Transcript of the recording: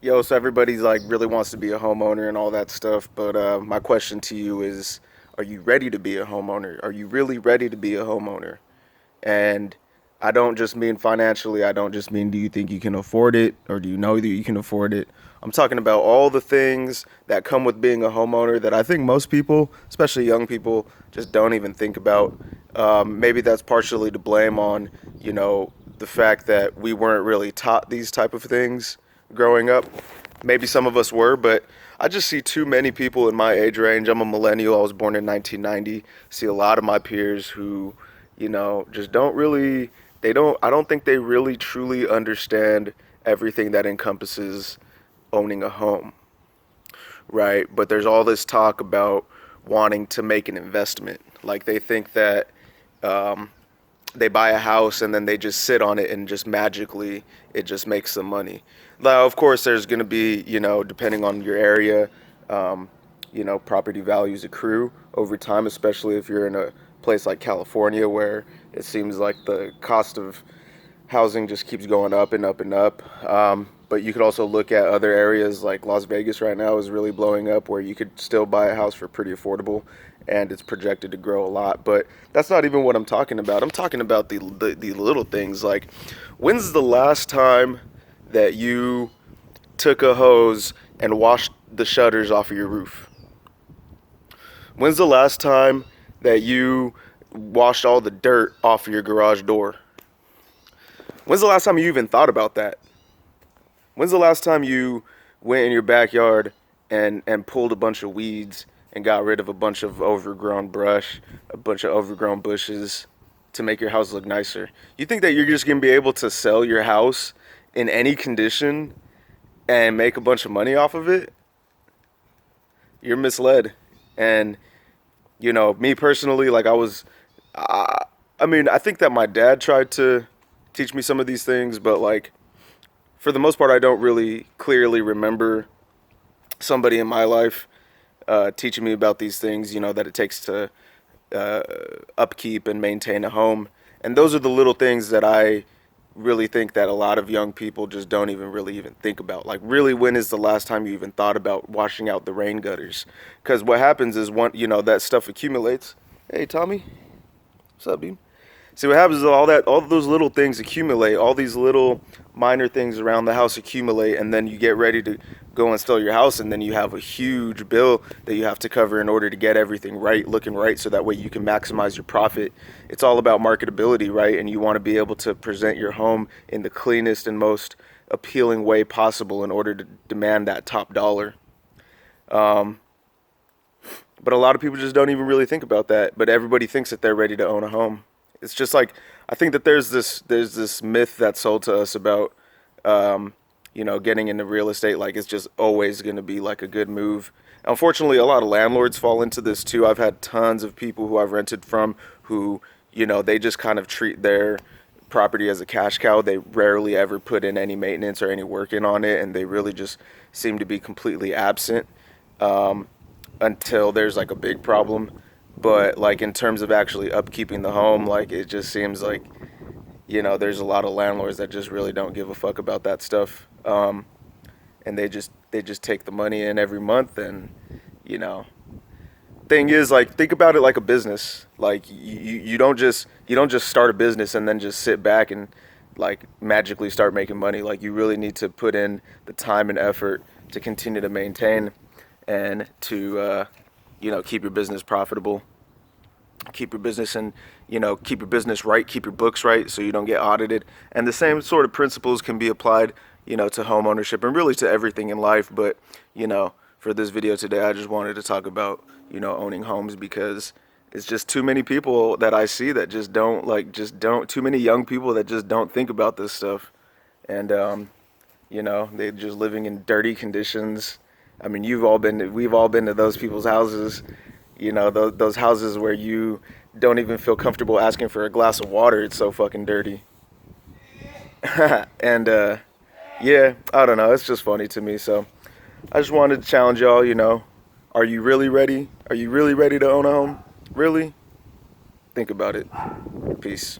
Yo, so everybody's like really wants to be a homeowner and all that stuff, but my question to you is, are you ready to be a homeowner? Are you really ready to be a homeowner? And I don't just mean financially, I don't just mean do you think you can afford it or do you know that you can afford it? I'm talking about all the things that come with being a homeowner that I think most people, especially young people, just don't even think about. Maybe that's partially to blame on, the fact that we weren't really taught these type of things growing up. Maybe some of us were, but I just see too many people in my age range. I'm a millennial. I was born in 1990. See a lot of my peers who, just don't really, I don't think they really truly understand everything that encompasses owning a home, right? But there's all this talk about wanting to make an investment. Like they think that they buy a house and then they just sit on it and just magically it just makes some money. Now, of course, there's going to be, depending on your area, property values accrue over time, especially if you're in a place like California where it seems like the cost of housing just keeps going up and up and up. But you could also look at other areas like Las Vegas right now is really blowing up where you could still buy a house for pretty affordable and it's projected to grow a lot. But that's not even what I'm talking about. I'm talking about the little things like when's the last time that you took a hose and washed the shutters off of your roof? When's the last time that you washed all the dirt off of your garage door? When's the last time you even thought about that? When's the last time you went in your backyard and pulled a bunch of weeds and got rid of a bunch of overgrown brush, a bunch of overgrown bushes to make your house look nicer? You think that you're just going to be able to sell your house in any condition and make a bunch of money off of it? You're misled. And, me personally, like I think that my dad tried to teach me some of these things, but like, for the most part, I don't really clearly remember somebody in my life teaching me about these things, that it takes to uh, upkeep and maintain a home. And those are the little things that I really think that a lot of young people just don't even really even think about. Like, really, when is the last time you even thought about washing out the rain gutters? Because what happens is that stuff accumulates. Hey, Tommy, what's up, dude? See, what happens is all those little things accumulate, all these little minor things around the house accumulate, and then you get ready to go install your house, and then you have a huge bill that you have to cover in order to get everything right, looking right, so that way you can maximize your profit. It's all about marketability, right? And you want to be able to present your home in the cleanest and most appealing way possible in order to demand that top dollar. Um, but a lot of people just don't even really think about that, but everybody thinks that they're ready to own a home. It's just like I think that there's this myth that's sold to us about getting into real estate, like it's just always going to be like a good move. Unfortunately, a lot of landlords fall into this too. I've had tons of people who I've rented from who, they just kind of treat their property as a cash cow. They rarely ever put in any maintenance or any work in on it, and they really just seem to be completely absent until there's like a big problem. But like in terms of actually upkeeping the home, like it just seems like, there's a lot of landlords that just really don't give a fuck about that stuff. And they just take the money in every month. And, you know, thing is, like, think about it like a business. Like you don't just start a business and then just sit back and like magically start making money. Like you really need to put in the time and effort to continue to maintain and to keep your business profitable, keep your business and keep your business right, keep your books right so you don't get audited. And the same sort of principles can be applied to home ownership and really to everything in life. But for this video today, I just wanted to talk about owning homes, because it's just too many people that I see that just don't too many young people that just don't think about this stuff. And they're just living in dirty conditions. I mean, we've all been to those people's houses, those houses where you don't even feel comfortable asking for a glass of water. It's so fucking dirty. And yeah, I don't know. It's just funny to me. So I just wanted to challenge y'all. Are you really ready? Are you really ready to own a home? Really? Think about it. Peace.